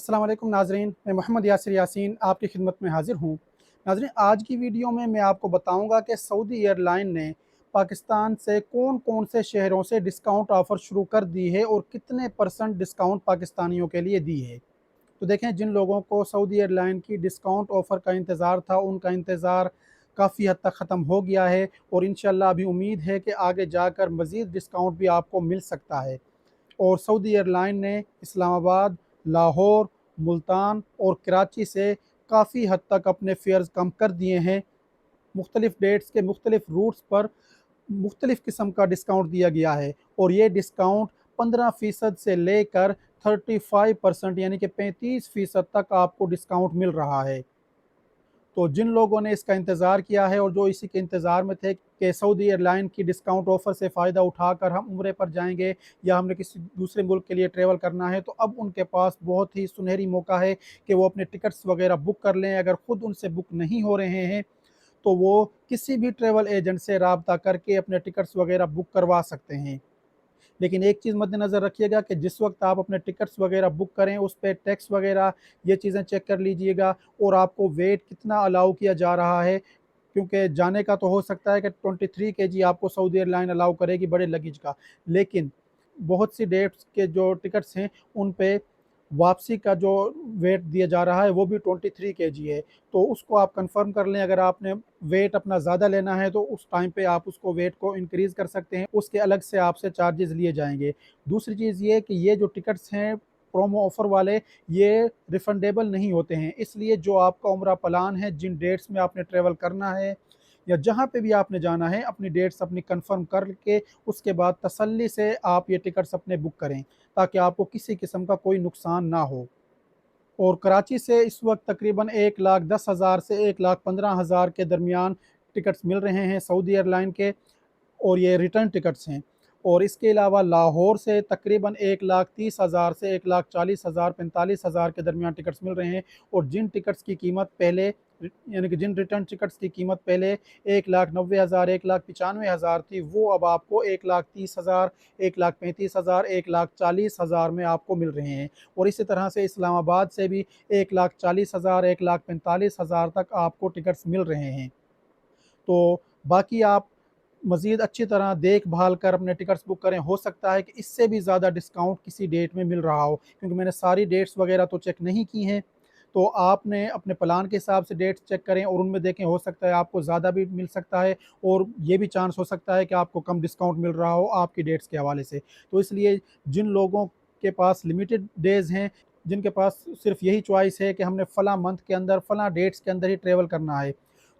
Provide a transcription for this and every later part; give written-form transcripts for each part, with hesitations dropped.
अस्सलाम वालेकुम नाज़रीन, मैं मोहम्मद यासिर यासीन आपकी खिदमत में हाज़िर हूँ। नाज़रीन, आज की वीडियो में मैं आपको बताऊँगा कि सऊदी एयरलाइन ने पाकिस्तान से कौन-कौन से शहरों से डिस्काउंट ऑफ़र शुरू कर दी है और कितने परसेंट डिस्काउंट पाकिस्तानियों के लिए दी है। तो देखें, जिन लोगों को सऊदी एयरलाइन की डिस्काउंट ऑफ़र का इंतज़ार था, उनका इंतज़ार काफ़ी हद तक ख़त्म हो गया है और इंशाअल्लाह अभी उम्मीद है कि आगे जाकर मज़ीद डिस्काउंट भी आपको मिल सकता है। और सऊदी एयरलाइन ने इस्लामाबाद, लाहौर, मुल्तान और कराची से काफ़ी हद तक अपने फेयर्स कम कर दिए हैं। मुख्तलिफ़ डेट्स के मुख्तलिफ़ रूट्स पर मुख्तलिफ़ किस्म का डिस्काउंट दिया गया है और ये डिस्काउंट 15% से लेकर 35% यानी कि 35% तक आपको डिस्काउंट मिल रहा है। तो जिन लोगों ने इसका इंतज़ार किया है और जो इसी के इंतज़ार में थे कि सऊदी एयरलाइन की डिस्काउंट ऑफ़र से फ़ायदा उठाकर हम उम्रे पर जाएँगे या हमने किसी दूसरे मुल्क के लिए ट्रैवल करना है, तो अब उनके पास बहुत ही सुनहरी मौका है कि वो अपने टिकट्स वग़ैरह बुक कर लें। अगर ख़ुद उनसे बुक नहीं हो रहे हैं, तो वो किसी भी ट्रैवल एजेंट से राब्ता करके अपने टिकट्स वग़ैरह बुक करवा सकते हैं। लेकिन एक चीज़ मद्देनज़र रखिएगा कि जिस वक़्त आप अपने टिकट्स वग़ैरह बुक करें, उस पे टैक्स वग़ैरह ये चीज़ें चेक कर लीजिएगा और आपको वेट कितना अलाउ किया जा रहा है, क्योंकि जाने का तो हो सकता है कि 23 केजी आपको सऊदी एयरलाइन अलाउ करेगी बड़े लगेज का, लेकिन बहुत सी डेट्स के जो टिकट्स हैं, उन पे वापसी का जो वेट दिया जा रहा है, वो भी 23 केजी है। तो उसको आप कन्फर्म कर लें। अगर आपने वेट अपना ज़्यादा लेना है, तो उस टाइम पे आप उसको वेट को इंक्रीज़ कर सकते हैं, उसके अलग से आपसे चार्जेज़ लिए जाएँगे। दूसरी चीज़ ये कि ये जो टिकट्स हैं प्रोमो ऑफ़र वाले, ये रिफ़ंडेबल नहीं होते हैं, इसलिए जो आपका उम्रा प्लान है, जिन डेट्स में आपने ट्रैवल करना है या जहाँ पे भी आपने जाना है, अपनी डेट्स अपनी कन्फर्म करके उसके बाद तसल्ली से आप ये टिकट्स अपने बुक करें, ताकि आपको किसी किस्म का कोई नुकसान ना हो। और कराची से इस वक्त तकरीबन 1,10,000 से 1,15,000 के दरमियान टिकट्स मिल रहे हैं सऊदी एयरलाइन के, और ये रिटर्न टिकट्स हैं। और इसके अलावा लाहौर से तकरीबन 1,30,000 से 1,40,000 45,000 के दरमियान टिकट्स मिल रहे हैं। और जिन टिकट्स की कीमत पहले यानी कि जिन रिटर्न टिकट्स की कीमत पहले 1,90,000 1,95,000 थी, वो अब आपको 1,30,000 1,35,000 1,40,000 में आपको मिल रहे हैं। और इसी तरह से इस्लामाबाद से भी 1,40,000 1,45,000 तक आपको टिकट्स मिल रहे हैं। तो बाकी आप मज़ीद अच्छी तरह देखभाल कर अपने टिकट्स बुक करें। हो सकता है कि इससे भी ज़्यादा डिस्काउंट किसी डेट में मिल रहा हो, क्योंकि मैंने सारी डेट्स वगैरह तो चेक नहीं की हैं। तो आपने अपने प्लान के हिसाब से डेट्स चेक करें और उनमें देखें, हो सकता है आपको ज़्यादा भी मिल सकता है और ये भी चांस हो सकता है कि आपको कम डिस्काउंट मिल रहा हो आपकी डेट्स के हवाले से। तो इसलिए जिन लोगों के पास लिमिटेड डेज़ हैं, जिनके पास सिर्फ़ यही चॉइस है कि हमने फ़लाँ मंथ के अंदर, फ़लाँ डेट्स के अंदर ही ट्रैवल करना है,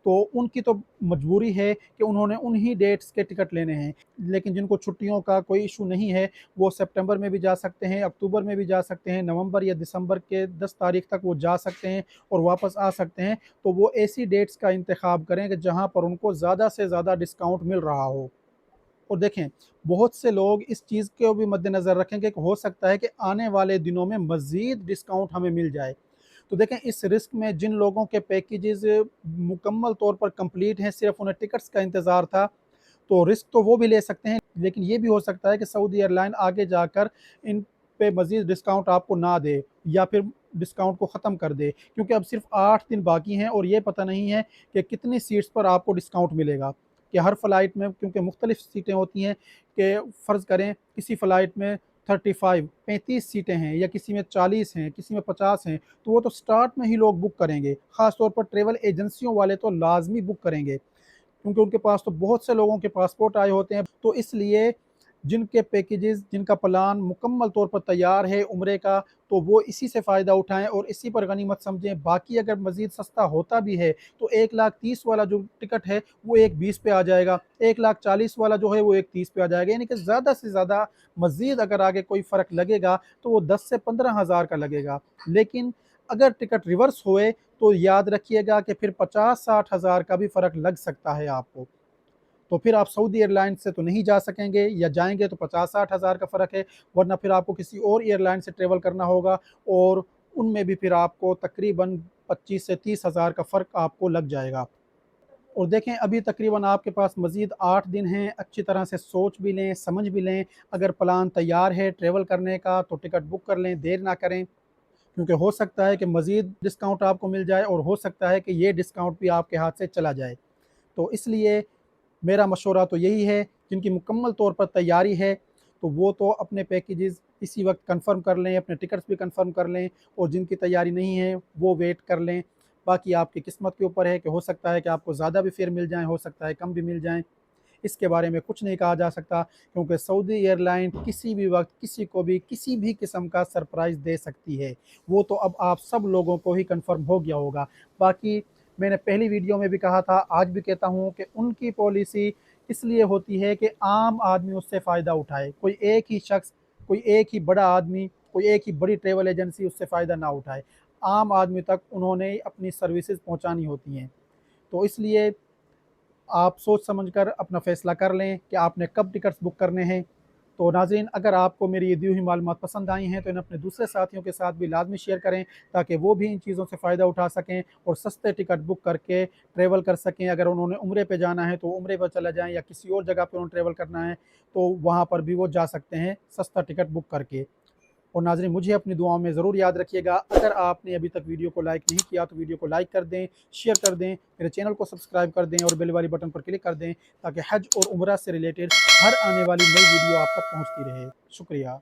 तो उनकी तो मजबूरी है कि उन्होंने उन्हीं डेट्स के टिकट लेने हैं। लेकिन जिनको छुट्टियों का कोई इशू नहीं है, वो सितंबर में भी जा सकते हैं, अक्टूबर में भी जा सकते हैं, नवंबर या दिसंबर के 10 तारीख तक वो जा सकते हैं और वापस आ सकते हैं। तो वो ऐसी डेट्स का इंतखाब करें कि जहाँ पर उनको ज़्यादा से ज़्यादा डिस्काउंट मिल रहा हो। और देखें, बहुत से लोग इस चीज़ को भी मद्देनज़र रखेंगे कि हो सकता है कि आने वाले दिनों में मज़ीद डिस्काउंट हमें मिल जाए। तो देखें, इस रिस्क में जिन लोगों के पैकेजेज़ मुकम्मल तौर पर कंप्लीट हैं, सिर्फ़ उन्हें टिकट्स का इंतज़ार था, तो रिस्क तो वो भी ले सकते हैं। लेकिन ये भी हो सकता है कि सऊदी एयरलाइन आगे जाकर इन पे मज़ीद डिस्काउंट आपको ना दे या फिर डिस्काउंट को ख़त्म कर दे, क्योंकि अब सिर्फ़ 8 दिन बाकी हैं और ये पता नहीं है कि कितनी सीट्स पर आपको डिस्काउंट मिलेगा। कि हर फ़्लाइट में, क्योंकि मुख्तलिफ़ सीटें होती हैं, कि फ़र्ज़ करें किसी फ़्लाइट में 35 सीटें हैं या किसी में 40 हैं, किसी में 50 हैं, तो वो तो स्टार्ट में ही लोग बुक करेंगे। ख़ास तौर पर ट्रैवल एजेंसियों वाले तो लाज़मी बुक करेंगे, क्योंकि उनके पास तो बहुत से लोगों के पासपोर्ट आए होते हैं। तो इसलिए जिनके पैकेजेज़, जिनका प्लान मुकम्मल तौर पर तैयार है उम्रे का, तो वो इसी से फ़ायदा उठाएँ और इसी पर गनीमत समझें। बाकी अगर मज़ीद सस्ता होता भी है, तो 1,30,000 वाला जो टिकट है, वो 1,20 पे आ जाएगा। 1,40,000 वाला जो है, वो 1,30 पे आ जाएगा। यानी कि ज़्यादा से ज़्यादा मज़ीद अगर आगे कोई फ़र्क लगेगा, तो वो 10 से 15,000 का लगेगा। लेकिन अगर टिकट रिवर्स हुए, तो याद रखिएगा कि फिर 50-60 हज़ार का भी फ़र्क लग सकता है आपको। तो फिर आप सऊदी एयरलाइन से तो नहीं जा सकेंगे, या जाएँगे तो 50-60 हज़ार का फ़र्क है, वरना फिर आपको किसी और एयरलाइन से ट्रैवल करना होगा और उनमें भी फिर आपको तकरीबन 25 से 30 हज़ार का फ़र्क आपको लग जाएगा। और देखें, अभी तकरीबन आपके पास मज़ीद 8 दिन हैं, अच्छी तरह से सोच भी लें, समझ भी लें। अगर प्लान तैयार है ट्रैवल करने का, तो टिकट बुक कर लें, देर ना करें। क्योंकि हो सकता है कि मज़ीद डिस्काउंट आपको मिल जाए और हो सकता है कि ये डिस्काउंट भी आपके हाथ से चला जाए। तो इसलिए मेरा मशवरा तो यही है, जिनकी मुकम्मल तौर पर तैयारी है तो वो तो अपने पैकेजेस इसी वक्त कंफर्म कर लें, अपने टिकट्स भी कंफर्म कर लें, और जिनकी तैयारी नहीं है वो वेट कर लें। बाकी आपकी किस्मत के ऊपर है कि हो सकता है कि आपको ज़्यादा भी फेयर मिल जाएँ, हो सकता है कम भी मिल जाएँ। इसके बारे में कुछ नहीं कहा जा सकता, क्योंकि सऊदी एयरलाइन किसी भी वक्त किसी को भी किसी भी किस्म का सरप्राइज़ दे सकती है। वो तो अब आप सब लोगों को ही कंफर्म हो गया होगा। बाकी मैंने पहली वीडियो में भी कहा था, आज भी कहता हूँ कि उनकी पॉलिसी इसलिए होती है कि आम आदमी उससे फ़ायदा उठाए। कोई एक ही शख्स, कोई एक ही बड़ा आदमी, कोई एक ही बड़ी ट्रैवल एजेंसी उससे फ़ायदा ना उठाए। आम आदमी तक उन्होंने अपनी सर्विसेज पहुँचानी होती हैं। तो इसलिए आप सोच समझकर अपना फ़ैसला कर लें कि आपने कब टिकट्स बुक करने हैं। तो नाज़रीन, अगर आपको मेरी ये दी हुई मालूमात पसंद आई हैं तो इन्हें अपने दूसरे साथियों के साथ भी लाज़मी शेयर करें, ताकि वो भी इन चीज़ों से फ़ायदा उठा सकें और सस्ते टिकट बुक करके ट्रैवल कर सकें। अगर उन्होंने उम्रे पे जाना है तो उम्रे पर चला जाएँ, या किसी और जगह पे उन्हें ट्रैवल करना है तो वहाँ पर भी वो जा सकते हैं सस्ता टिकट बुक करके। और नाज़रीन, मुझे अपनी दुआओं में ज़रूर याद रखिएगा। अगर आपने अभी तक वीडियो को लाइक नहीं किया तो वीडियो को लाइक कर दें, शेयर कर दें, मेरे चैनल को सब्सक्राइब कर दें और बेल वाली बटन पर क्लिक कर दें, ताकि हज और उम्रा से रिलेटेड हर आने वाली नई वीडियो आप तक पहुँचती रहे। शुक्रिया।